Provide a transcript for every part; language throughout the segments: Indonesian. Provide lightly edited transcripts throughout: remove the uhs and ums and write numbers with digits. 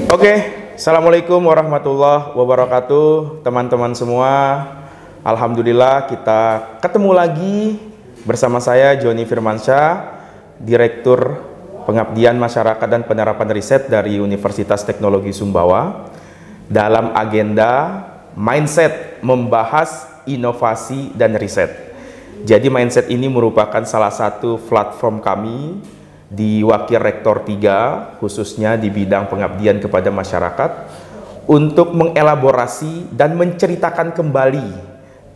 Oke, Assalamualaikum warahmatullahi wabarakatuh, teman-teman semua. Alhamdulillah kita ketemu lagi bersama saya Joni Firmansyah, Direktur Pengabdian Masyarakat dan Penerapan Riset dari Universitas Teknologi Sumbawa, dalam agenda Mindset membahas inovasi dan riset. Jadi Mindset ini merupakan salah satu platform kami di Wakil Rektor 3, khususnya di bidang pengabdian kepada masyarakat, untuk mengelaborasi dan menceritakan kembali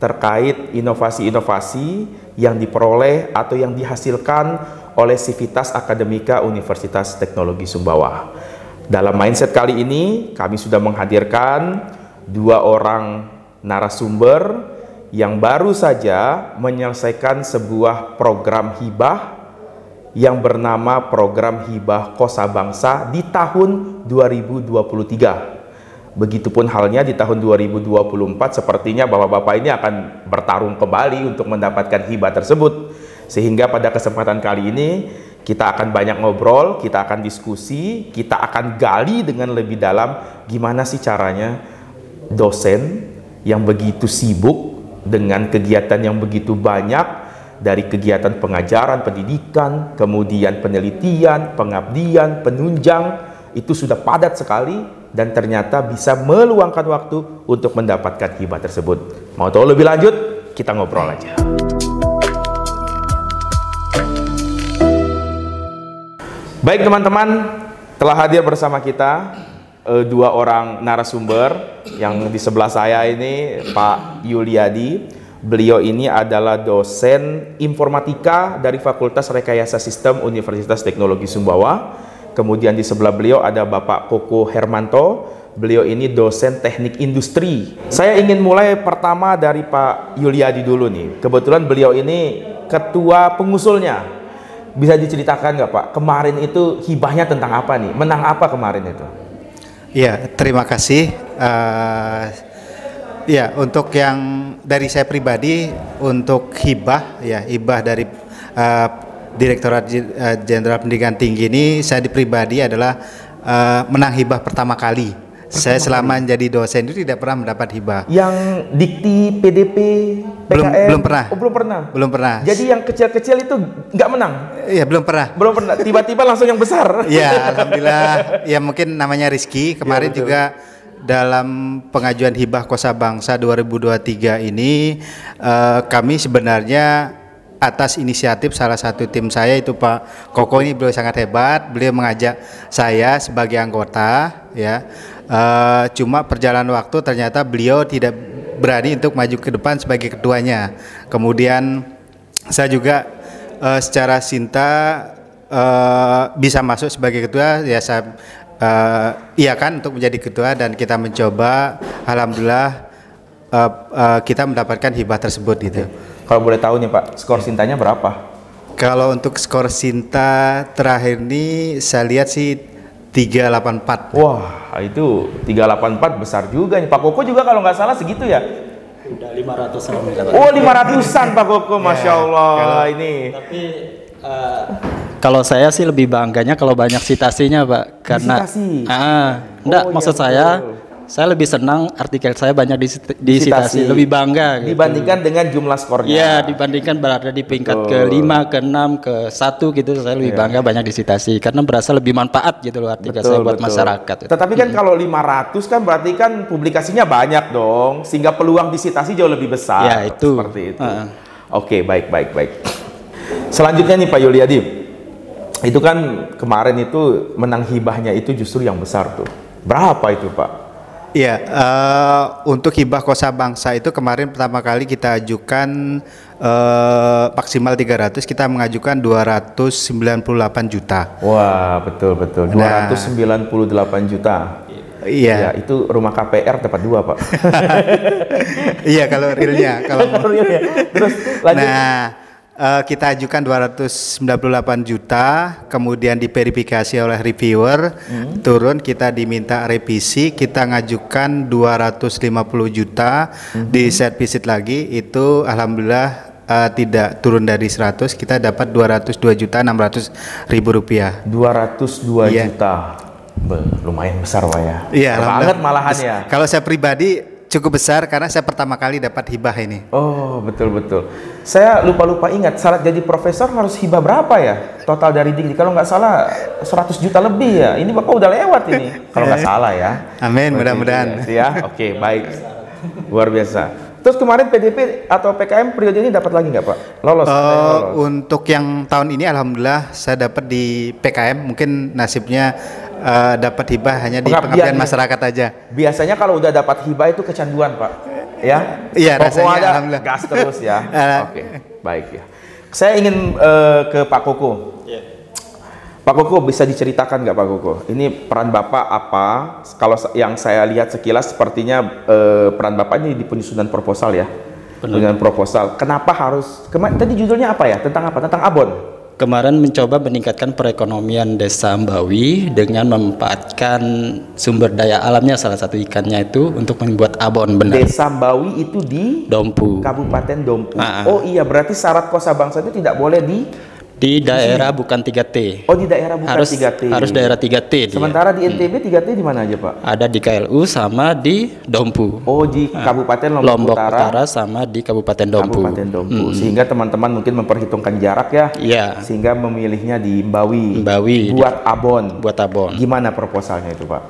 terkait inovasi-inovasi yang diperoleh atau yang dihasilkan oleh Sivitas Akademika Universitas Teknologi Sumbawa. Dalam Mindset kali ini, kami sudah menghadirkan 2 orang narasumber yang baru saja menyelesaikan sebuah program hibah yang bernama Program Hibah Kosa Bangsa di tahun 2023. Begitupun halnya di tahun 2024, sepertinya bapak-bapak ini akan bertarung kembali untuk mendapatkan hibah tersebut. Sehingga pada kesempatan kali ini kita akan banyak ngobrol, kita akan diskusi, kita akan gali dengan lebih dalam gimana sih caranya dosen yang begitu sibuk dengan kegiatan yang begitu banyak, dari kegiatan pengajaran, pendidikan, kemudian penelitian, pengabdian, penunjang, itu sudah padat sekali dan ternyata bisa meluangkan waktu untuk mendapatkan hibah tersebut. Mau tahu lebih lanjut? Kita ngobrol aja. Baik teman-teman, telah hadir bersama kita 2 orang narasumber. Yang di sebelah saya ini Pak Yuliadi. Beliau ini adalah dosen informatika dari Fakultas Rekayasa Sistem Universitas Teknologi Sumbawa. Kemudian di sebelah beliau ada Bapak Koko Hermanto. Beliau ini dosen teknik industri. Saya ingin mulai pertama dari Pak Yuliadi dulu nih. Kebetulan beliau ini ketua pengusulnya. Bisa diceritakan nggak Pak, kemarin itu hibahnya tentang apa nih? Menang apa kemarin itu? Ya, terima kasih. Ya, untuk yang dari saya pribadi, untuk hibah, ya hibah dari Direktorat Jenderal Pendidikan Tinggi ini, saya pribadi adalah menang hibah pertama kali. Saya selama menjadi dosen itu tidak pernah mendapat hibah. Yang dikti, PDP, PKM? Belum pernah. Oh, belum pernah? Belum pernah. Jadi yang kecil-kecil itu nggak menang? Iya, belum pernah. Belum pernah, tiba-tiba langsung yang besar? Ya, alhamdulillah. Ya mungkin namanya Rizky. Kemarin ya, juga dalam pengajuan hibah Kosa Bangsa 2023 ini, kami sebenarnya atas inisiatif salah satu tim saya, itu Pak Koko ini, beliau sangat hebat. Beliau mengajak saya sebagai anggota, ya. Cuma perjalanan waktu ternyata beliau tidak berani untuk maju ke depan sebagai ketuanya. Kemudian saya juga secara cinta bisa masuk sebagai ketua, ya saya iya kan untuk menjadi ketua, dan kita mencoba, alhamdulillah kita mendapatkan hibah tersebut gitu. Kalau boleh tahu nih Pak, skor Sintanya berapa? Kalau untuk skor Sinta terakhir ini saya lihat sih 384. Wah, itu 384 besar juga nih. Pak Koko juga kalau nggak salah segitu ya? Udah 500-an. Oh, 500-an Pak Koko, Masya Allah. Kalau, ini. Tapi kalau saya sih lebih bangganya kalau banyak citasinya Pak. Karena enggak, maksud saya lebih senang artikel saya banyak disitasi, lebih bangga gitu. Dibandingkan dengan jumlah skornya. Iya, dibandingkan berada di peringkat ke-5, ke-6, ke-1 gitu, saya lebih bangga banyak disitasi karena berasa lebih manfaat gitu loh artikel saya buat masyarakat. Tetapi kan kalau 500 kan berarti kan publikasinya banyak dong, sehingga peluang disitasi jauh lebih besar. Ya, itu. Seperti itu. Oke, baik. Selanjutnya nih Pak Yuliadi, itu kan kemarin itu menang hibahnya itu justru yang besar tuh. Berapa itu Pak? Iya, untuk hibah Kosa Bangsa itu kemarin pertama kali kita ajukan maksimal 300, kita mengajukan 298 juta. Wah, betul. 298 juta. Iya. Ya, itu rumah KPR dapat 2 Pak. Iya, kalau realnya. Terus lanjut. Kita ajukan 298 juta, kemudian diverifikasi oleh reviewer, turun, kita diminta revisi, kita ngajukan 250 juta, di set visit lagi, itu alhamdulillah tidak turun dari 100, kita dapat 202.600.000 rupiah. 202 Iya. juta. Lumayan besar Pak ya. Iya, Banget malahan ya. Kalau saya pribadi cukup besar karena saya pertama kali dapat hibah ini. Oh, betul. Saya lupa ingat, syarat jadi profesor harus hibah berapa ya? Total dari Dikti, kalau nggak salah 100 juta lebih ya. Ini Bapak udah lewat ini, kalau nggak salah ya. Amin, mudah-mudahan. Ya, oke, baik. Luar biasa. Terus kemarin PDP atau PKM periode ini dapat lagi nggak Pak? Lolos? Untuk yang tahun ini alhamdulillah saya dapat di PKM, mungkin nasibnya dapat hibah hanya di pengabdian masyarakat aja. Biasanya kalau udah dapat hibah itu kecanduan Pak, ya? Iya, rasanya alhamdulillah. Gas terus ya. Oke, baik ya. Saya ingin ke Pak Koko. Pak Koko, bisa diceritakan nggak Pak Koko? Ini peran Bapak apa? Kalau yang saya lihat sekilas sepertinya peran Bapak ini di penyusunan proposal ya. Penyusunan proposal. Kenapa harus? Tadi judulnya apa ya? Tentang apa? Tentang abon. Kemarin mencoba meningkatkan perekonomian desa Mbawi dengan memanfaatkan sumber daya alamnya, salah satu ikannya itu untuk membuat abon. Benar. Desa Mbawi itu di Dompu, Kabupaten Dompu. Oh iya, berarti syarat kosa bangsa itu tidak boleh di daerah bukan 3T. Oh, di daerah bukan 3T. Harus daerah 3T. Sementara di NTB 3T di mana aja Pak? Ada di KLU sama di Dompu. Oh, di Kabupaten Lombok Utara sama di Kabupaten Dompu. Sehingga teman-teman mungkin memperhitungkan jarak ya. Iya. Sehingga memilihnya di Mbawi. Buat abon. Gimana proposalnya itu Pak?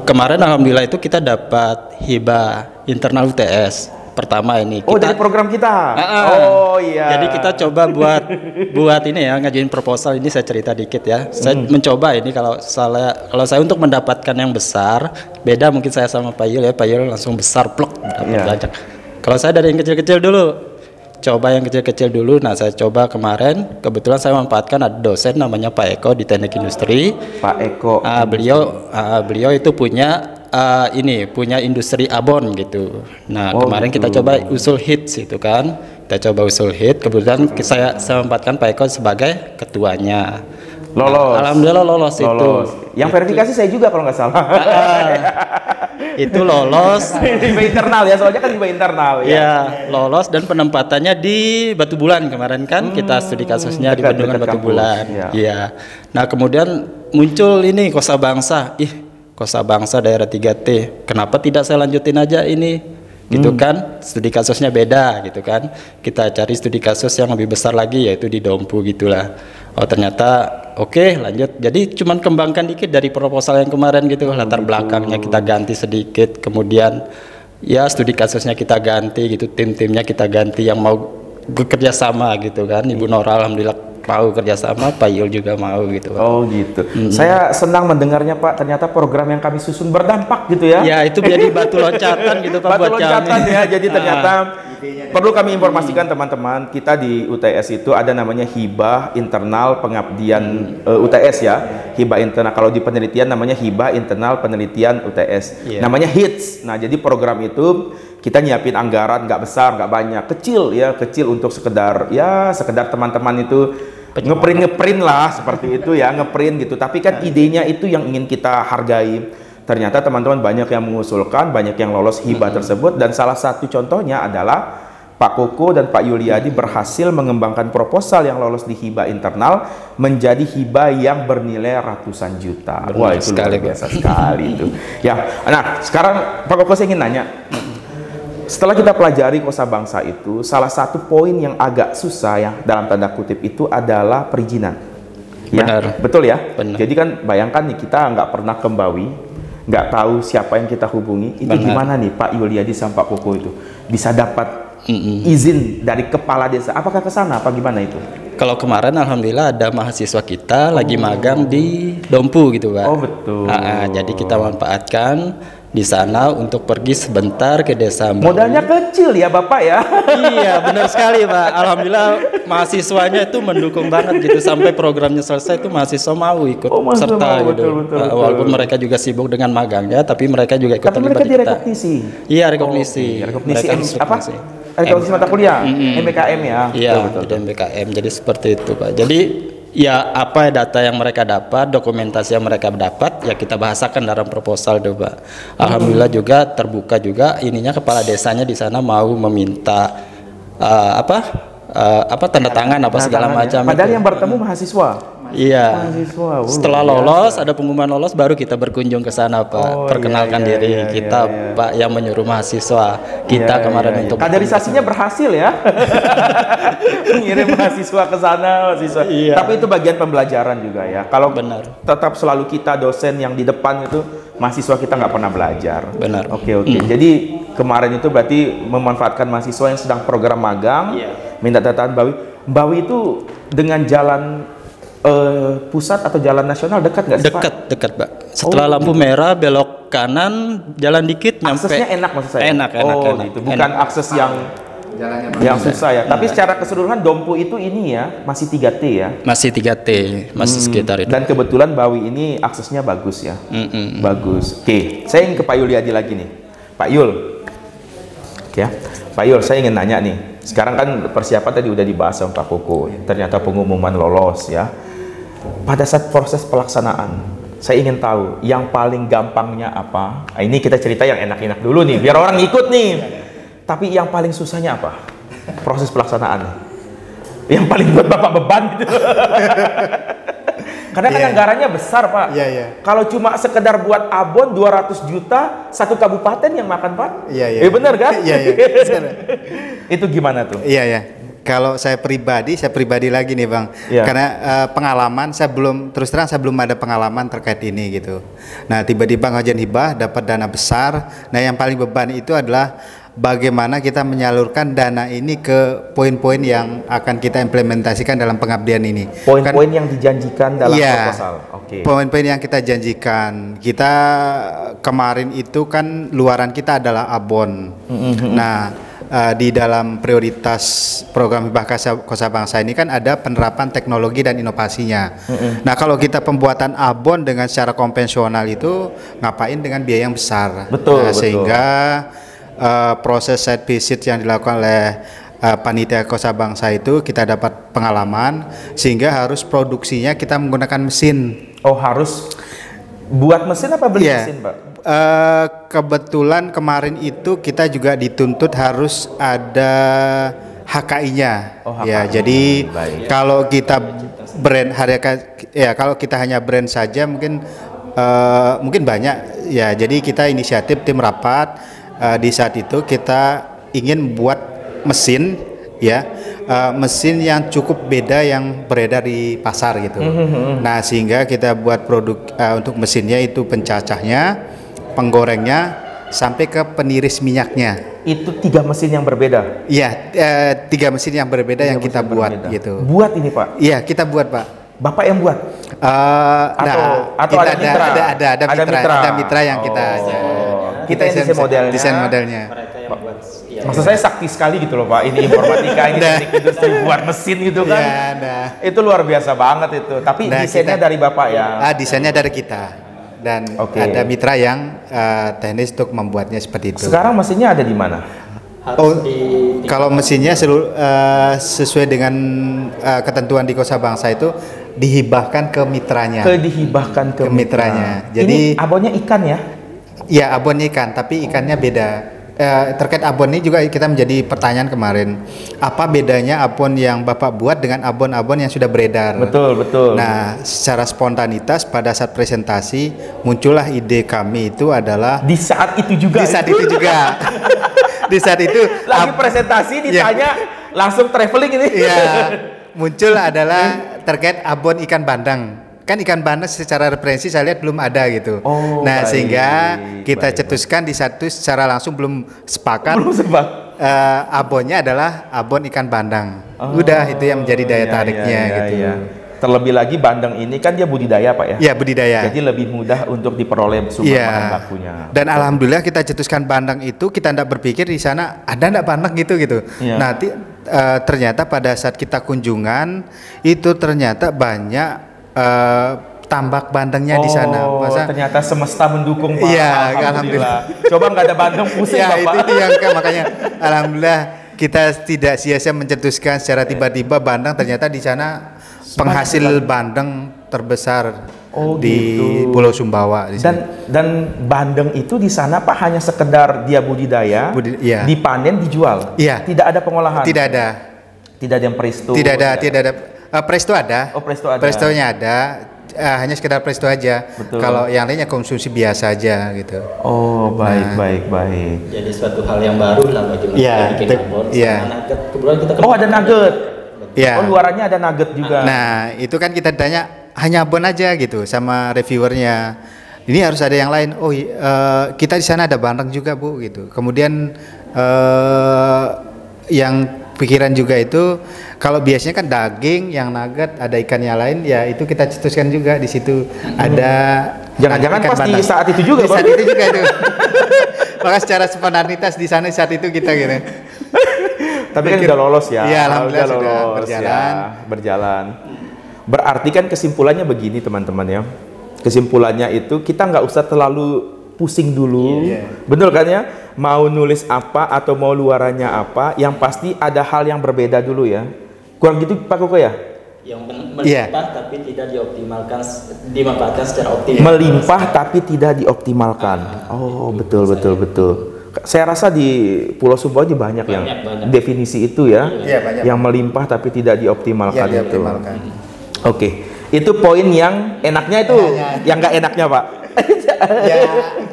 Kemarin alhamdulillah itu kita dapat hibah internal UTS. Pertama ini kita, dari program kita. Oh iya. Jadi kita coba buat ini ya, ngajuin proposal ini. Saya cerita dikit ya. Saya mencoba ini kalau saya untuk mendapatkan yang besar, beda mungkin saya sama Pak Yul ya. Pak Yul langsung besar plok dapat banyak. Kalau saya dari yang kecil-kecil dulu. Coba yang kecil-kecil dulu. Nah, saya coba kemarin, kebetulan saya memanfaatkan ada dosen namanya Pak Eko di Teknik Industri. Pak Eko. Beliau itu punya industri abon gitu. Nah, kemarin kita coba usul hits itu kan. Kita coba usul hit, kebetulan saya memanfaatkan Pak Eko sebagai ketuanya. Lolos. Alhamdulillah lolos. Itu. Yang verifikasi saya juga kalau nggak salah. Itu lolos. Hibah internal ya, soalnya kan hibah internal ya. Ya, lolos dan penempatannya di Batu Bulan kemarin kan kita studi kasusnya di Bendungan Batu Bulan. Iya. Nah, kemudian muncul ini kosa bangsa. Kosa bangsa daerah 3T. Kenapa tidak saya lanjutin aja ini? Gitu kan, studi kasusnya beda gitu kan. Kita cari studi kasus yang lebih besar lagi yaitu di Dompu gitulah. Oh ternyata oke, lanjut. Jadi cuman kembangkan dikit dari proposal yang kemarin gitu. Latar belakangnya kita ganti sedikit. Kemudian ya studi kasusnya kita ganti gitu. Tim-timnya kita ganti yang mau bekerja sama gitu kan. Ibu Nora alhamdulillah mau kerjasama, Pak Yul juga mau gitu Pak. Oh gitu. Saya senang mendengarnya Pak, ternyata program yang kami susun berdampak gitu ya. Ya itu jadi batu loncatan gitu Pak. Batu loncatan ya, jadi ternyata perlu kami informasikan teman-teman, kita di UTS itu ada namanya hibah internal pengabdian UTS ya. Hibah internal, kalau di penelitian namanya hibah internal penelitian UTS. Namanya HITS. Nah jadi program itu kita nyiapin anggaran nggak besar, nggak banyak, kecil untuk sekedar teman-teman itu ngeprint lah seperti itu ya, ngeprint gitu. Tapi kan idenya itu yang ingin kita hargai. Ternyata teman-teman banyak yang mengusulkan, banyak yang lolos hibah tersebut, dan salah satu contohnya adalah Pak Koko dan Pak Yuliadi berhasil mengembangkan proposal yang lolos di hibah internal menjadi hibah yang bernilai ratusan juta. Wah itu luar biasa sekali itu. Ya, nah sekarang Pak Koko saya ingin nanya. Setelah kita pelajari kosa bangsa itu, salah satu poin yang agak susah ya dalam tanda kutip itu adalah perizinan. Benar. Betul ya? Benar. Jadi kan bayangkan nih, kita nggak pernah ke Mbawi, nggak tahu siapa yang kita hubungi. Itu gimana nih Pak Yuliadi sama Pak Koko itu bisa dapat izin dari kepala desa? Apakah ke sana apa gimana itu? Kalau kemarin alhamdulillah ada mahasiswa kita lagi magang di Dompu gitu Pak. Oh betul. Jadi kita manfaatkan di sana untuk pergi sebentar ke desa Mbawi. Modalnya kecil ya Bapak ya. Iya benar sekali Pak. Alhamdulillah mahasiswanya itu mendukung banget gitu, sampai programnya selesai itu mahasiswa mau ikut serta gitu. Betul. Walaupun mereka juga sibuk dengan magangnya, tapi mereka juga ikut terlibat. Tapi mereka direkognisi. Iya rekognisi. Rekognisi apa? Rekognisi mata kuliah, MBKM ya. Iya, jadi MBKM. Jadi seperti itu Pak. Jadi ya apa data yang mereka dapat, dokumentasi yang mereka dapat, ya kita bahasakan dalam proposal tuh Pak. Alhamdulillah juga terbuka juga ininya, kepala desanya di sana mau meminta tanda tangan apa segala macam. Padahal yang bertemu mahasiswa. Iya. Setelah lolos, ada pengumuman lolos, baru kita berkunjung ke sana, Pak. Perkenalkan diri. Kita Pak yang menyuruh mahasiswa kita kemarin untuk kaderisasinya berhasil ya. Mengirim mahasiswa ke sana, mahasiswa. Tapi itu bagian pembelajaran juga ya. Kalau benar, tetap selalu kita dosen yang di depan itu, mahasiswa kita nggak pernah belajar. Benar. Oke. Jadi kemarin itu berarti memanfaatkan mahasiswa yang sedang program magang, minta dataan Bawi itu dengan jalan pusat atau jalan nasional dekat nggak sih, Pak? Dekat, Pak. Setelah lampu merah belok kanan, jalan dikit nyampe. Aksesnya enak maksud saya. Enak. Gitu. Bukan akses yang susah ya. Tapi secara keseluruhan Dompu itu ini ya masih 3T ya. Masih 3T, masih sekitar itu. Dan kebetulan Bawi ini aksesnya bagus ya. Bagus. Oke, saya ingin ke Pak Yuliadi lagi nih. Pak Yul. Ya. Pak Yul, saya ingin nanya nih. Sekarang kan persiapan tadi udah dibahas sama Pak Koko. Ternyata pengumuman lolos ya. Pada saat proses pelaksanaan, saya ingin tahu yang paling gampangnya apa. Nah, ini kita cerita yang enak-enak dulu nih, biar orang ikut nih. Tapi yang paling susahnya apa? Proses pelaksanaan. Yang paling buat Bapak beban gitu. Karena kan anggarannya besar, Pak. Kalau cuma sekedar buat abon 200 juta, satu kabupaten yang makan, Pak. Benar kan? Itu gimana tuh? Kalau saya pribadi lagi nih, Bang. Karena pengalaman saya belum, terus terang saya belum ada pengalaman terkait ini gitu. Nah, tiba-tiba ngajuin hibah dapat dana besar. Nah, yang paling beban itu adalah bagaimana kita menyalurkan dana ini ke poin-poin yang akan kita implementasikan dalam pengabdian ini. Poin-poin yang dijanjikan dalam proposal. Poin-poin yang kita janjikan. Kita kemarin itu kan luaran kita adalah abon. Nah, di dalam prioritas program hibah kosa bangsa ini kan ada penerapan teknologi dan inovasinya. Nah, kalau kita pembuatan abon dengan secara konvensional itu ngapain dengan biaya yang besar. Betul. Sehingga proses site visit yang dilakukan oleh panitia kosa bangsa itu kita dapat pengalaman, sehingga harus produksinya kita menggunakan mesin. Oh, harus buat mesin apa beli mesin, Pak? Kebetulan kemarin itu kita juga dituntut harus ada HKI-nya. Jadi kalau kita brand kalau kita hanya brand saja mungkin banyak ya. Jadi kita inisiatif tim rapat, di saat itu kita ingin buat mesin mesin yang cukup beda yang beredar di pasar gitu. Nah, sehingga kita buat produk untuk mesinnya itu pencacahnya, penggorengnya, sampai ke peniris minyaknya. Itu 3 mesin yang berbeda? Iya, 3 mesin yang berbeda yang kita buat gitu. Buat ini, Pak? Iya, kita buat, Pak. Bapak yang buat? Atau ada mitra? Ada mitra yang kita kita desain modelnya. Maksud saya sakti sekali gitu loh, Pak. Ini informatika, ini teknik industri buat mesin gitu kan. Itu luar biasa banget itu. Tapi desainnya dari Bapak ya? Desainnya dari kita. Dan ada mitra yang teknis untuk membuatnya seperti itu. Sekarang mesinnya ada di mana? Kalau mesinnya sesuai dengan ketentuan di Kosa Bangsa itu dihibahkan ke mitranya. Dihibahkan ke mitranya. Ini Jadi abonnya ikan ya? Iya, abonnya ikan, tapi ikannya beda. Terkait abon ini juga kita menjadi pertanyaan kemarin. Apa bedanya abon yang Bapak buat dengan abon-abon yang sudah beredar? Betul. Nah, secara spontanitas pada saat presentasi muncullah ide kami itu adalah di saat itu juga. Di saat itu lagi presentasi ditanya langsung traveling ini. Iya. Muncul adalah terkait abon ikan bandeng. Kan ikan bandeng secara referensi saya lihat belum ada gitu. Sehingga kita cetuskan di satu secara langsung belum sepakat. Abonnya adalah abon ikan bandeng. Udah itu yang menjadi daya tariknya gitu. Terlebih lagi bandeng ini kan dia budidaya, Pak ya? Iya, budidaya. Jadi lebih mudah untuk diperoleh sumber bahan bakunya. Dan alhamdulillah kita cetuskan bandeng itu, kita tidak berpikir di sana ada enggak bandeng gitu. Nanti ternyata pada saat kita kunjungan itu ternyata banyak tambak bandengnya di sana. Ternyata semesta mendukung, Pak. Iya, alhamdulillah. Coba nggak ada bandeng pusing, Bapak. Itu yang makanya alhamdulillah kita tidak sia-sia mencetuskan secara tiba-tiba bandeng, ternyata di sana penghasil bandeng terbesar di Pulau Sumbawa. Dan bandeng itu di sana, Pak, hanya sekedar dia budidaya, dipanen, dijual. Iya. Tidak ada pengolahan. Tidak ada. Tidak ada yang presto. Tidak ada. Presto ada. Oh, presto ada. Prestonya ada. Hanya sekedar presto aja. Betul. Kalau yang lainnya konsumsi biasa aja gitu. Oh, baik. Jadi suatu hal yang baru lah bagi mereka Iya, bikin abon iya. sama nugget. Kebetulan kita Oh, ada nugget. Iya. Oh, luarannya ada nugget juga. Nah, itu kan kita tanya hanya abon aja gitu sama reviewernya. Ini harus ada yang lain. Oh, kita di sana ada bandeng juga, Bu, gitu. Kemudian yang pikiran juga itu kalau biasanya kan daging yang nugget ada ikannya lain ya itu kita cetuskan juga di situ ada Jangan-jangan ikan pas di bandeng. saat itu juga, di saat itu juga itu. Maka secara spontanitas di sana saat itu kita gitu. Tapi kan udah lolos ya. Iya, alhamdulillah Udah sudah lolos berjalan. ya, berjalan. Berarti kan kesimpulannya begini teman-teman ya. Kesimpulannya itu kita nggak usah terlalu pusing dulu, betul kan ya? Mau nulis apa atau mau luarannya apa, yang pasti ada hal yang berbeda dulu ya. Kurang gitu Pak Koko ya? yang melimpah tapi tidak dimanfaatkan secara optimal. Melimpah tapi tidak dioptimalkan. Oh, betul. Saya rasa di Pulau Sumbawa ini banyak yang definisi itu ya, Banyak. yang melimpah tapi tidak dioptimalkan Iya, itu. dioptimalkan. Oke, itu poin yang enaknya itu, yang nggak enaknya Pak. Ya,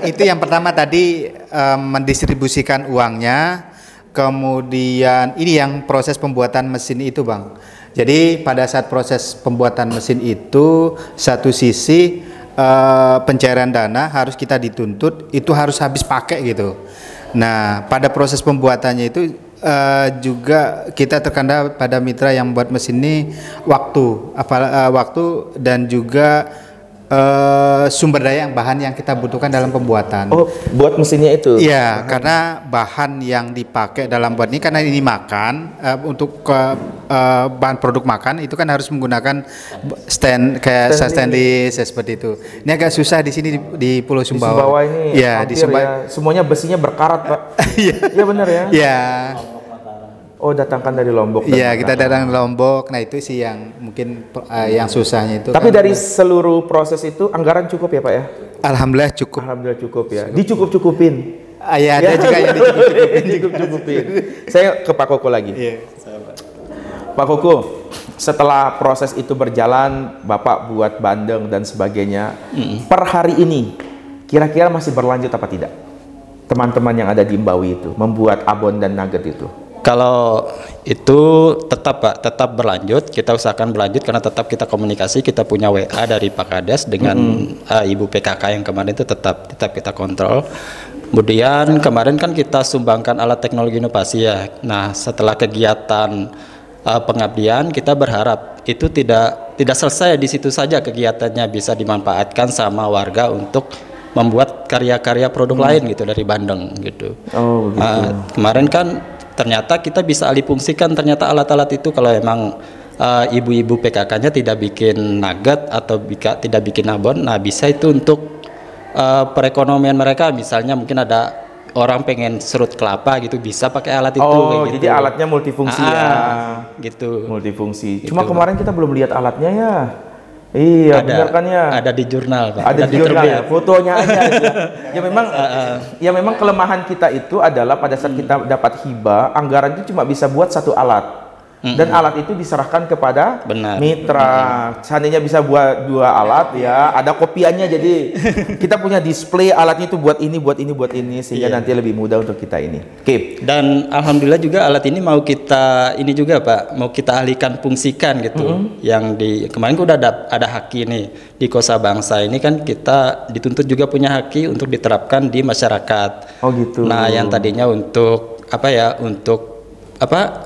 itu yang pertama tadi mendistribusikan uangnya, kemudian ini yang proses pembuatan mesin itu, Bang. Jadi pada saat proses pembuatan mesin itu satu sisi pencairan dana harus kita dituntut itu harus habis pakai gitu. Nah, pada proses pembuatannya itu juga kita terkendala pada mitra yang membuat mesin ini waktu dan juga sumber daya bahan yang kita butuhkan dalam pembuatan. Oh, buat mesinnya itu? Iya, karena bahan yang dipakai dalam buat ini karena ini makan untuk bahan produk makan itu kan harus menggunakan stainless seperti itu. Ini agak susah di sini di Pulau Sumbawa. Di Sumbawa ini, ya, di Sumbawa ya, semuanya besinya berkarat Pak. Iya benar ya. Iya. Oh, datangkan dari Lombok. Iya, kita datang Lombok. Nah, itu sih yang mungkin yang susahnya itu. Tapi kan, dari seluruh proses itu anggaran cukup ya Pak ya? Alhamdulillah cukup. Alhamdulillah cukup ya. Dicukup-cukupin. Ya, ada juga yang dicukup-cukupin. Dicukup-cukupin. Saya ke Pak Koko lagi. Iya. Pak Koko, setelah proses itu berjalan, Bapak buat bandeng dan sebagainya. Per hari ini, kira-kira masih berlanjut apa tidak? Teman-teman yang ada di Mbawi itu membuat abon dan nugget itu. Kalau itu tetap Pak, tetap berlanjut. Kita usahakan berlanjut karena tetap kita komunikasi. Kita punya WA dari Pak Kades dengan Ibu PKK yang kemarin itu tetap kita kontrol. Kemudian kemarin kan kita sumbangkan alat teknologi inovasi ya. Nah, setelah kegiatan pengabdian kita berharap itu tidak selesai di situ saja kegiatannya, bisa dimanfaatkan sama warga untuk membuat karya-karya produk lain gitu dari Bandeng gitu. Oh, begitu. Kemarin kan ternyata kita bisa alih fungsikan ternyata alat-alat itu kalau emang ibu-ibu PKK-nya tidak bikin nugget atau tidak bikin abon, nah bisa itu untuk perekonomian mereka, misalnya mungkin ada orang pengen serut kelapa gitu bisa pakai alat itu. Oh, gitu. jadi alatnya multifungsi ya. Gitu. Multifungsi. Gitu. Cuma kemarin kita belum lihat alatnya ya. Iya, benar kan ya? Ada di jurnal, Pak. Ada di jurnal ya, fotonya aja. Ya memang kelemahan kita itu adalah pada saat kita dapat hibah, anggaran itu cuma bisa buat satu alat. Dan alat itu diserahkan kepada mitra. Seandainya bisa buat 2 alat ya, ada kopiannya, jadi kita punya display alatnya itu buat ini sehingga nanti lebih mudah untuk kita ini. Oke. Dan alhamdulillah juga alat ini mau kita ini juga Pak, mau kita alihkan fungsikan gitu. Yang di kemarin udah ada haki nih di Kosa Bangsa ini kan kita dituntut juga punya haki untuk diterapkan di masyarakat. Oh gitu. Nah, yang tadinya untuk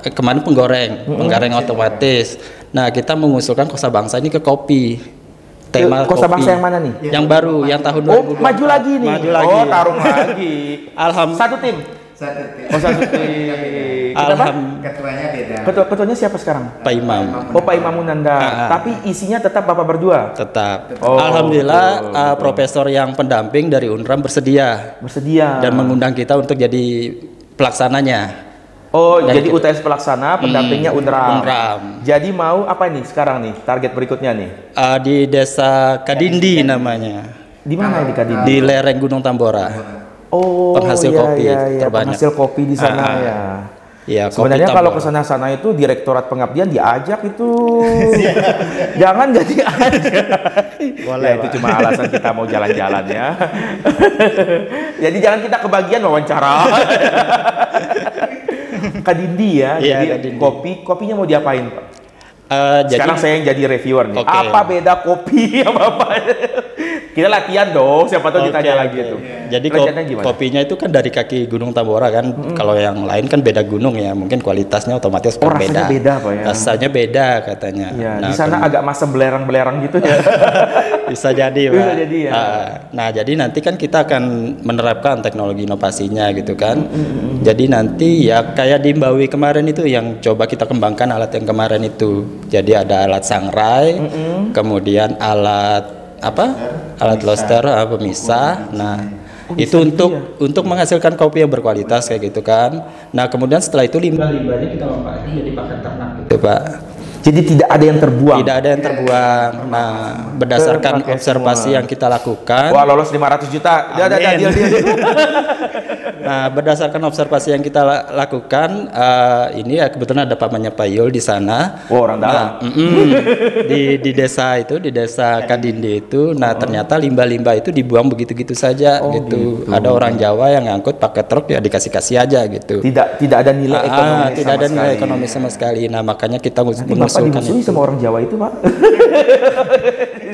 kemarin penggoreng otomatis. Nah, kita mengusulkan Kosa Bangsa ini ke kopi. Tema Kosa kopi. Bangsa yang mana nih? Yang baru, yang tahun 2020. Maju lagi nih. Maju lagi. Oh, tarung lagi. Satu tim. Oh, satu tim. Ketuanya beda. Ketuanya siapa sekarang? Pak Imam. Oh, Pak Imam Munanda. Tapi isinya tetap Bapak berdua? Tetap. Oh, alhamdulillah betul. Profesor yang pendamping dari UNRAM bersedia dan mengundang kita untuk jadi pelaksananya. Oh, jadi UTS pelaksana, pendampingnya UNRAM. UNRAM. Jadi mau apa nih sekarang nih, target berikutnya nih? Di Desa Kadindi namanya. Di mana ini Kadindi? Di lereng Gunung Tambora. Oh, Penghasil kopi terbanyak. Penghasil kopi di sana ya. Ya, sebenarnya kalau ke sana itu Direktorat Pengabdian diajak itu. Jangan nggak diajak. Boleh, ya, itu cuma alasan kita mau jalan-jalan ya. Jadi jangan kita kebagian wawancara. Kadindi ya. Iya, jadi Kadindi. kopinya mau diapain, Pak? Jadi, Sekarang saya yang jadi reviewer nih. Okay. Apa beda kopi sama apa? Kita latihan dong, siapa tahu ditanya lagi itu. Jadi kopinya itu kan dari kaki Gunung Tambora kan. Kalau yang lain kan beda gunung ya, mungkin kualitasnya otomatis berbeda. Rasanya beda Pak ya? Rasanya beda katanya. Ya, nah, di sana agak masam belerang-belerang gitu ya. Bisa jadi Pak. Bisa jadi ya. Nah jadi nanti kan kita akan menerapkan teknologi inovasinya gitu kan. Jadi nanti ya kayak di Mbawi kemarin itu yang coba kita kembangkan alat yang kemarin itu. Jadi ada alat sangrai, kemudian alat alat roaster, pemisah. Nah, itu untuk menghasilkan kopi yang berkualitas kayak gitu kan. Nah, kemudian setelah itu limbah-limbahnya kita manfaatkan jadi pakan ternak gitu, Pak. Jadi tidak ada yang terbuang. Tidak ada yang terbuang. Nah, berdasarkan observasi yang kita lakukan. Wah, lolos 500 juta. Deal. Nah, berdasarkan observasi yang kita lakukan, ini ya kebetulan ada pamannya Pak Yul di sana. Wah, orang dalam. Di desa itu, di desa Kadindi itu, nah ternyata limbah-limbah itu dibuang begitu-gitu saja gitu. Ada orang Jawa yang ngangkut pakai truk ya dikasih-kasih aja gitu. Tidak ada nilai ekonomis. Tidak ada nilai ekonomis sama sekali. Nah, makanya kita Bapak dimusuhi sama orang Jawa itu, Pak.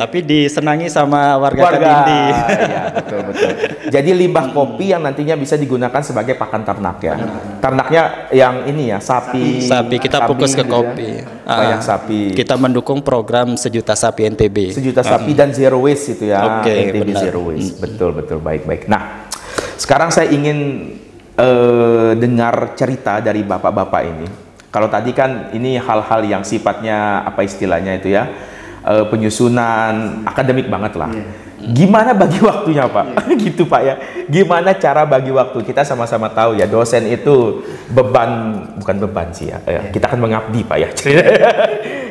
Tapi disenangi sama warga Kadindi. Iya, betul. Jadi limbah kopi yang nantinya bisa digunakan sebagai pakan ternak ya. Ternaknya yang ini ya, sapi. Kita fokus ke kopi. Banyak sapi. Kita mendukung program Sejuta Sapi NTB. Sejuta Sapi dan Zero Waste itu ya. Oke, NTB benar. Zero Waste. Betul, baik. Nah, sekarang saya ingin dengar cerita dari bapak-bapak ini. Kalau tadi kan ini hal-hal yang sifatnya apa istilahnya itu ya, penyusunan akademik banget lah. Gimana bagi waktunya Pak? Gitu Pak ya. Gimana cara bagi waktu? Kita sama-sama tahu ya, dosen itu bukan beban sih ya. Kita kan mengabdi Pak ya.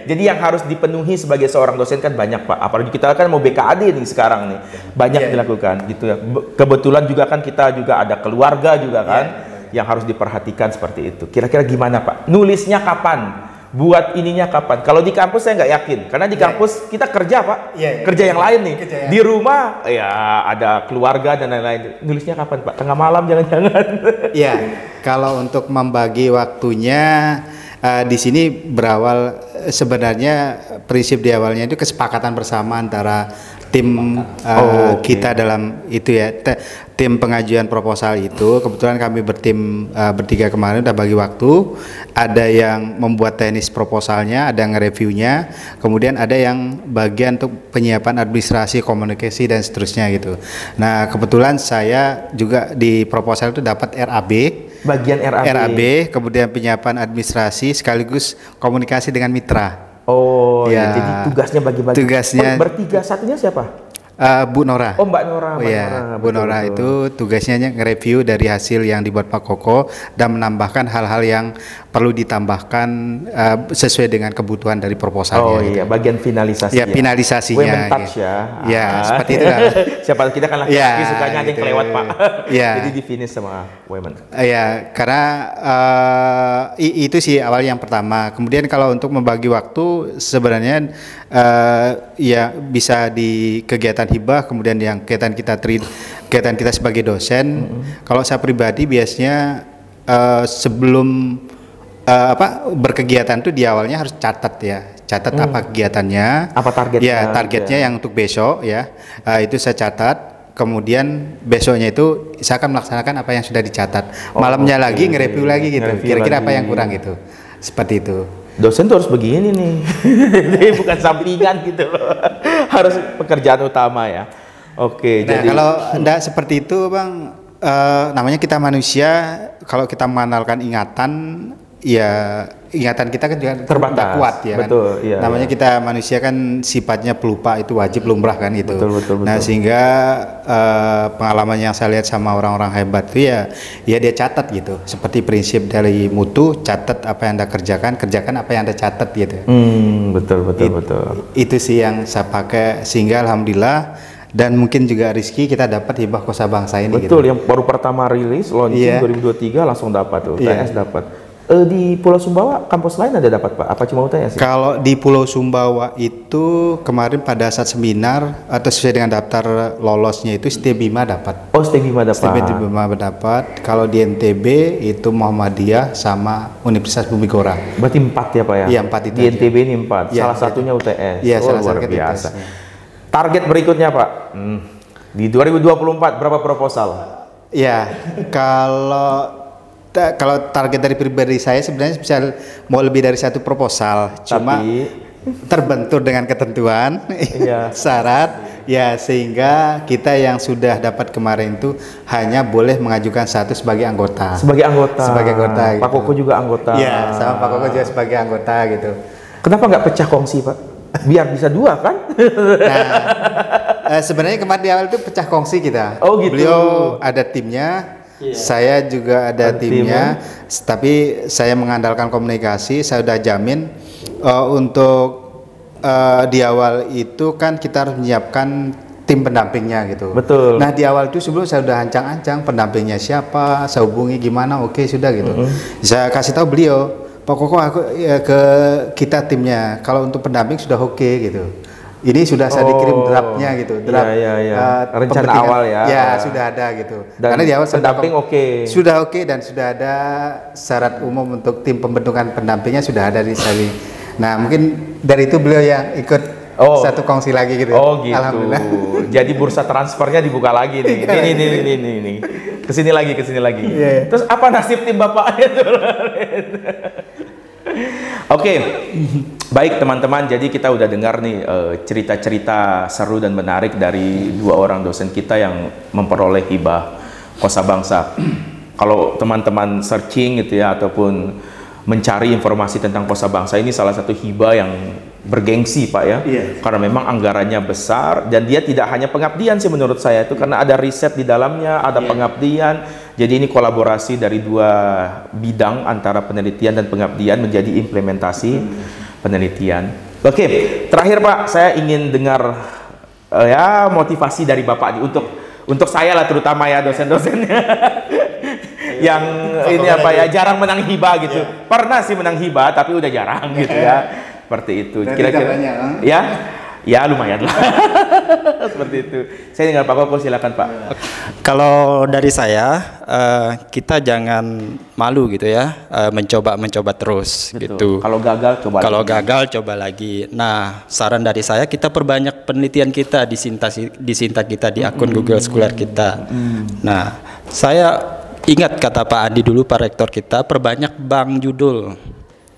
Jadi yang harus dipenuhi sebagai seorang dosen kan banyak Pak. Apalagi kita kan mau BKAD nih sekarang nih, banyak dilakukan gitu ya. Kebetulan juga kan kita juga ada keluarga juga kan. Yang harus diperhatikan seperti itu. Kira-kira gimana Pak? Nulisnya kapan? Buat ininya kapan? Kalau di kampus saya nggak yakin, karena di kampus kita kerja Pak, kerja yang lain nih. Di rumah ya ada keluarga dan lain-lain. Nulisnya kapan Pak? Tengah malam jangan-jangan? Iya, kalau untuk membagi waktunya di sini berawal sebenarnya prinsip di awalnya itu kesepakatan bersama antara tim kita dalam itu ya, tim pengajuan proposal itu. Kebetulan kami bertiga kemarin udah bagi waktu, ada yang membuat teknis proposalnya, ada yang nge-reviewnya, kemudian ada yang bagian untuk penyiapan administrasi, komunikasi dan seterusnya gitu. Nah kebetulan saya juga di proposal itu dapat RAB, bagian RAB, kemudian penyiapan administrasi sekaligus komunikasi dengan mitra. Oh ya, jadi tugasnya bagi-bagi. Tugasnya bertiga, satunya siapa? Bu Nora. Oh Mbak Nora. Bu Nora itu tugasnya nge-review dari hasil yang dibuat Pak Koko dan menambahkan hal-hal yang perlu ditambahkan sesuai dengan kebutuhan dari proposalnya. Oh iya, bagian finalisasi. Ya, finalisasinya. Women touch ya. Ya, seperti itu lah. Siapa kita kan laki-laki sukanya ada yang kelewat Pak. Jadi di finish sama women. Ya, karena itu sih awal yang pertama. Kemudian kalau untuk membagi waktu sebenarnya ya bisa di kegiatan hibah, kemudian yang kegiatan kita sebagai dosen. Kalau saya pribadi biasanya sebelum berkegiatan tuh di awalnya harus catat apa kegiatannya, apa targetnya. Ya, targetnya yang untuk besok ya. Itu saya catat. Kemudian besoknya itu saya akan melaksanakan apa yang sudah dicatat. Malamnya lagi nge-review lagi gitu. Kira-kira apa yang kurang gitu. Seperti itu. Dosen tuh harus begini nih. Jadi bukan sampingan gitu loh. Harus pekerjaan utama ya. Oke, nah, jadi kalau enggak seperti itu Bang, namanya kita manusia, kalau kita mengandalkan ingatan, ya ingatan kita kan juga terbatas, kuat ya. Betul, kan? Iya, namanya kita manusia kan sifatnya pelupa, itu wajib lumrah kan gitu. Betul. Nah sehingga pengalaman yang saya lihat sama orang-orang hebat itu ya dia catat gitu. Seperti prinsip dari mutu, catat apa yang Anda kerjakan apa yang Anda catat gitu. Betul. Itu sih yang saya pakai, sehingga alhamdulillah. Dan mungkin juga Rizky kita dapat hibah Kosa Bangsa ini. Betul, gitu. Yang baru pertama rilis launching 2023 langsung dapat tuh, TS dapat. Di Pulau Sumbawa kampus lain ada dapat Pak? Apa cuma UTS? Kalau di Pulau Sumbawa itu kemarin pada saat seminar atau sesuai dengan daftar lolosnya itu STBIMA dapat. Oh, STBIMA dapat. STBIMA dapat. Kalau di NTB itu Muhammadiyah sama Universitas Bumi Gora. Berarti 4 ya Pak ya? Iya 4 itu. Di NTB ini 4. Ya, salah satunya UTS. Iya, salah luar satu biasa. UTS, ya. Target berikutnya Pak. Di 2024 berapa proposal? Ya, kalau target dari pribadi saya sebenarnya bisa mau lebih dari 1 proposal, cuma terbentur dengan ketentuan, syarat, ya sehingga kita yang sudah dapat kemarin itu hanya boleh mengajukan 1 sebagai anggota. Sebagai anggota. Sebagai anggota. Gitu. Pak Koko juga anggota. Ya, sama Pak Koko juga sebagai anggota gitu. Kenapa nggak pecah kongsi Pak? Biar bisa 2 kan? Nah, sebenarnya kemarin di awal itu pecah kongsi kita. Oh gitu. Beliau ada timnya. Saya juga ada timnya, tapi saya mengandalkan komunikasi. Saya sudah jamin untuk di awal itu kan kita harus menyiapkan tim pendampingnya gitu. Betul. Nah di awal itu sebelum saya sudah ancang-ancang pendampingnya siapa, saya hubungi gimana, oke sudah gitu. Saya kasih tahu beliau, Pak Koko aku ke kita timnya. Kalau untuk pendamping sudah oke gitu. Ini sudah saya dikirim draftnya gitu, draft rencana awal ya. Ya sudah ada gitu. Dan karena di awal pendamping sudah oke dan sudah ada syarat umum untuk tim pembentukan pendampingnya sudah ada di sini. Nah mungkin dari itu beliau yang ikut 1 kongsi lagi gitu. Oh gitu. Alhamdulillah. Jadi bursa transfernya dibuka lagi nih. Ini. Kesini lagi. Yeah. Terus apa nasib tim bapaknya tuh? Oke, baik teman-teman. Jadi kita udah dengar nih cerita-cerita seru dan menarik dari 2 orang dosen kita yang memperoleh hibah Kosa Bangsa. Kalau teman-teman searching gitu ya ataupun mencari informasi tentang Kosa Bangsa, ini salah satu hibah yang bergengsi Pak ya. Karena memang anggarannya besar dan dia tidak hanya pengabdian sih menurut saya itu, karena ada riset di dalamnya, ada pengabdian. Jadi ini kolaborasi dari 2 bidang antara penelitian dan pengabdian menjadi implementasi penelitian. Oke, terakhir Pak, saya ingin dengar ya motivasi dari Bapak untuk saya lah terutama ya dosen-dosennya. Yang ini apa ya, jarang menang hibah gitu. Pernah sih menang hibah tapi udah jarang gitu ya. Seperti itu. Kira-kira ya lumayan lah. Seperti itu. Saya tinggal Pak Koko, silakan Pak. Kalau dari saya, kita jangan malu gitu ya, mencoba terus. Betul. Gitu. Kalau gagal coba. Kalau gagal coba lagi. Nah, saran dari saya kita perbanyak penelitian kita di Sinta kita di akun Google Scholar kita. Nah, saya ingat kata Pak Andi dulu, Pak Rektor kita, perbanyak bank judul.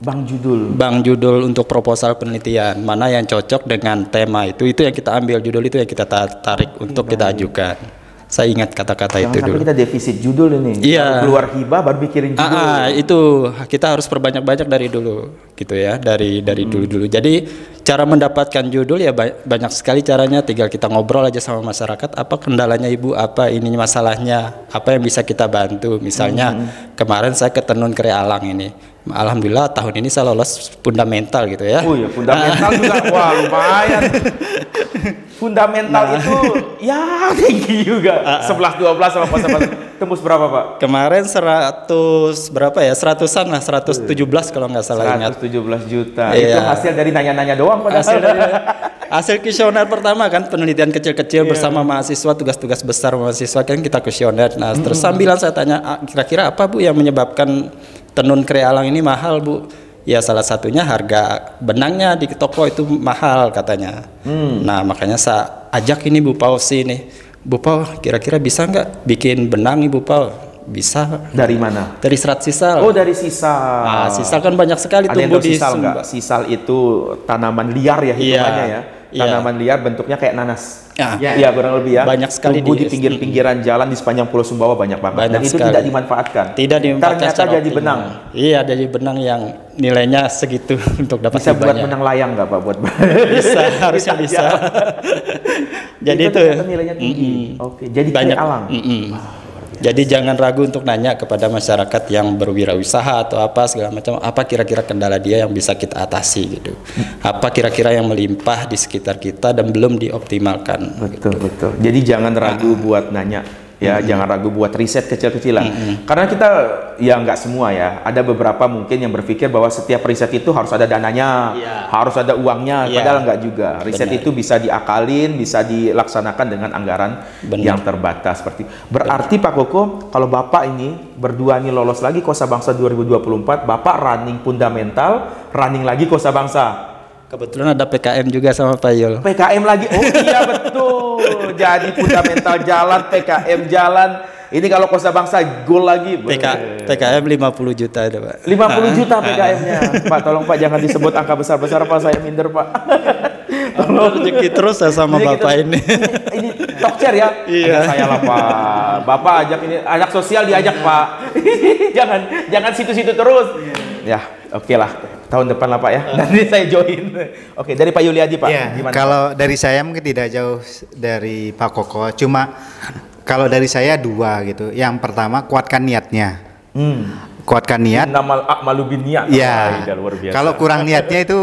Bank judul untuk proposal penelitian, mana yang cocok dengan tema itu yang kita ambil, judul itu yang kita tarik untuk kita ajukan. Saya ingat kata-kata itu dulu. Kita defisit judul ini. Iya. Keluar hibah baru bikin judul. Itu kita harus perbanyak-banyak dari dulu gitu ya, dari dulu. Jadi cara mendapatkan judul ya banyak sekali caranya, tinggal kita ngobrol aja sama masyarakat, apa kendalanya Ibu, apa ini masalahnya, apa yang bisa kita bantu. Misalnya kemarin saya ke Tenun Kria Alang ini. Alhamdulillah tahun ini saya lolos fundamental gitu ya. Oh ya, fundamental juga. Wah, lumayan. Fundamental itu ya tinggi juga. 11 12 sama pas tembus berapa, Pak? Kemarin 100 berapa ya? 100-an lah, 117 kalau nggak salah ingat. 117 juta. Itu hasil dari nanya-nanya doang pada hasil kuesioner pertama kan, penelitian kecil-kecil bersama mahasiswa, tugas-tugas besar mahasiswa kan kita kuesioner. Nah, terus sambilan saya tanya, kira-kira apa Bu yang menyebabkan tenun Kria Alang ini mahal Bu? Ya salah satunya harga benangnya di toko itu mahal katanya. Nah makanya saya ajak ini Bu Pau sini. Bu Pau kira-kira bisa nggak bikin benang Ibu Pau? Bisa. Dari mana? Dari serat sisal. Oh dari sisal. Nah sisal kan banyak sekali tumbuh di Sumba. Sisal itu tanaman liar ya hitungannya ya. Tanaman liar bentuknya kayak nanas. Iya kurang lebih ya. Banyak sekali tumbuh di pinggir-pinggiran jalan di sepanjang Pulau Sumbawa banyak banget. Dan itu tidak dimanfaatkan. Tidak dimanfaatkan. Ternyata jadi benang. Iya jadi benang yang nilainya segitu untuk dapat. Bisa buat benang layang nggak Pak? Buat bisa, harusnya bisa. Jadi itu nilainya tinggi. Oke. Jadi banyak Kria Alang. Jadi jangan ragu untuk nanya kepada masyarakat yang berwirausaha atau apa segala macam, apa kira-kira kendala dia yang bisa kita atasi gitu. Apa kira-kira yang melimpah di sekitar kita dan belum dioptimalkan. Betul. Jadi jangan ragu buat nanya ya jangan ragu buat riset kecil-kecilan. Karena kita ya nggak semua ya, ada beberapa mungkin yang berpikir bahwa setiap riset itu harus ada dananya, harus ada uangnya, padahal nggak juga. Riset itu bisa diakalin, bisa dilaksanakan dengan anggaran yang terbatas seperti. Berarti Pak Koko, kalau Bapak ini berdua nih lolos lagi Kosa Bangsa 2024, Bapak running fundamental, running lagi Kosa Bangsa. Kebetulan ada PKM juga sama Pak Yul. PKM lagi, oh iya betul. Jadi fundamental jalan, PKM jalan. Ini kalau Kosa Bangsa gol lagi. PKM 50 juta ada Pak. 50 juta PKM-nya. Pak tolong Pak jangan disebut angka besar-besar Pak, saya minder Pak. Tolong rezeki terus ya sama Bapak ini. Ini talk share ya. Iya. Ajak saya lah Pak. Bapak ajak ini anak sosial diajak Pak. jangan situ-situ terus. Ya, oke lah. Tahun depan lah Pak ya. Nanti saya join. Oke, dari Pak Yuliadi Pak. Ya, Gimana? kalau dari saya mungkin tidak jauh dari Pak Koko. Cuma kalau dari saya dua gitu. Yang pertama kuatkan niatnya. Kuatkan niat. Innamal a'malu binniyat. Ya. Luar biasa. Kalau kurang niatnya itu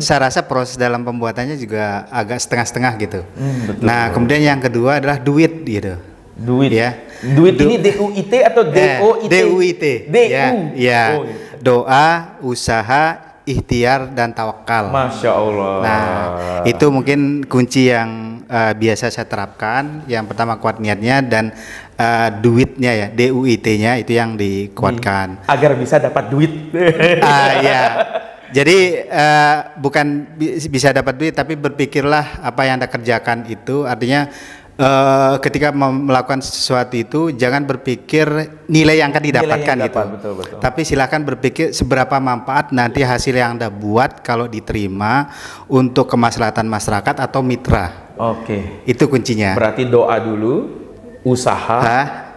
saya rasa proses dalam pembuatannya juga agak setengah-setengah gitu. Betul. Nah, kemudian yang kedua adalah duit gitu. Duit Ya. Duit ini DUIT atau DOIT? DUIT. Ya, ya. Oh, gitu. Doa, usaha, ikhtiar dan tawakal. Masya Allah. Nah, itu mungkin kunci yang biasa saya terapkan. Yang pertama kuat niatnya dan duitnya ya, DUIT-nya itu yang dikuatkan. Agar bisa dapat duit. Ya. Jadi bukan bisa dapat duit, tapi berpikirlah apa yang Anda kerjakan itu. Artinya ketika melakukan sesuatu itu jangan berpikir nilai yang akan didapatkan gitu. Betul. Tapi silakan berpikir seberapa manfaat nanti hasil yang Anda buat kalau diterima untuk kemaslahatan masyarakat atau mitra. Oke. Itu kuncinya. Berarti doa dulu, usaha,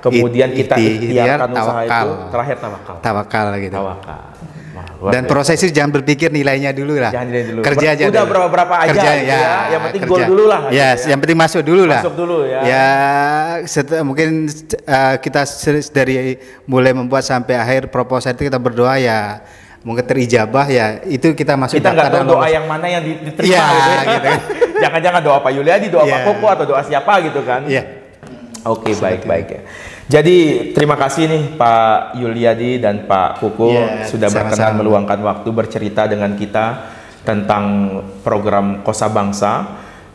kemudian kita ikhtiarkan usaha tawakal. itu, terakhir tawakal. Tawakal gitu. Tawakal. Dan proses itu jangan berpikir nilainya dulu lah. Jangan nilai dulu. Kerja aja. Udah berapa aja kerja, gitu ya. Yang penting kerja. gol dulu lah. Ya, gitu yang penting masuk dulu lah. Masuk dulu ya. Ya, mungkin kita dari mulai membuat sampai akhir proposal itu kita berdoa ya mungkin terijabah ya. Itu kita masuk. Kita nggak tahu doa yang mana yang diterima ya, gitu. Gitu. Jangan-jangan doa Pak Yuliadi, doa Pak Koko atau doa siapa gitu kan? Iya. Oke, baik ya. Jadi terima kasih nih Pak Yuliadi dan Pak Koko sudah berkenan meluangkan waktu bercerita dengan kita tentang program Kosa Bangsa.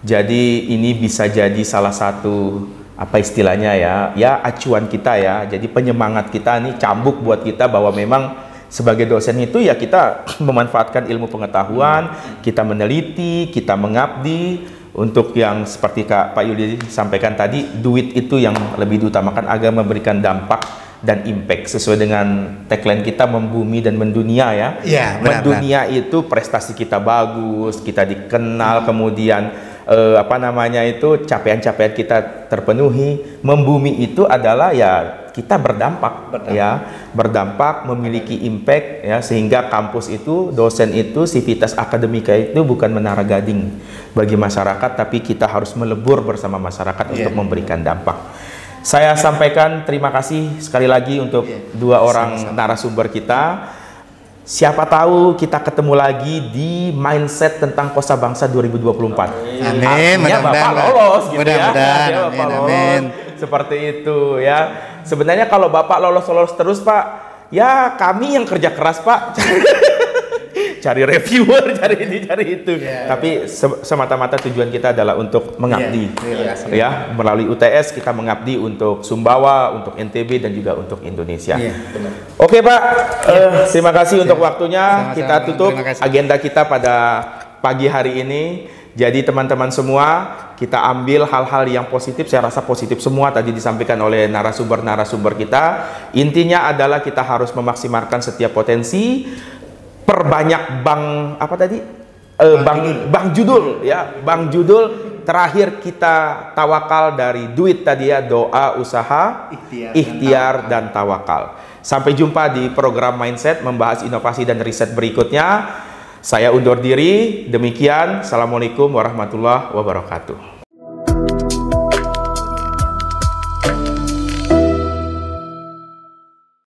Jadi ini bisa jadi salah satu apa istilahnya ya acuan kita ya. Jadi penyemangat kita nih, cambuk buat kita bahwa memang sebagai dosen itu ya kita memanfaatkan ilmu pengetahuan, kita meneliti, kita mengabdi. Untuk yang seperti Pak Yudi sampaikan tadi, duit itu yang lebih diutamakan agar memberikan dampak dan impact sesuai dengan tagline kita, membumi dan mendunia ya. Iya, Mendunia itu prestasi kita bagus, kita dikenal, kemudian capaian-capaian kita terpenuhi. Membumi itu adalah ya kita berdampak, memiliki impact ya, sehingga kampus itu, dosen itu, sivitas akademika itu bukan menara gading bagi masyarakat, tapi kita harus melebur bersama masyarakat untuk memberikan dampak. Saya sampaikan terima kasih sekali lagi untuk dua orang narasumber kita. Siapa tahu kita ketemu lagi di mindset tentang Kosa Bangsa 2024. Amin. Bapak lolos gitu ya. Amin. Seperti itu ya. Sebenarnya kalau Bapak lolos terus Pak, ya kami yang kerja keras Pak. Cari reviewer, cari ini, cari itu. Tapi semata-mata tujuan kita adalah untuk mengabdi. Ya, melalui UTS kita mengabdi untuk Sumbawa, untuk NTB dan juga untuk Indonesia. Oke Pak, terima kasih untuk waktunya. Kita tutup agenda kita pada pagi hari ini. Jadi teman-teman semua, kita ambil hal-hal yang positif. Saya rasa positif semua tadi disampaikan oleh narasumber kita. Intinya adalah kita harus memaksimalkan setiap potensi. Perbanyak bank judul ya, bank judul. Terakhir kita tawakal dari duit tadi ya, doa, usaha, ikhtiar dan tawakal. Sampai jumpa di program Mindset membahas inovasi dan riset berikutnya. Saya undur diri, demikian. Assalamualaikum warahmatullahi wabarakatuh.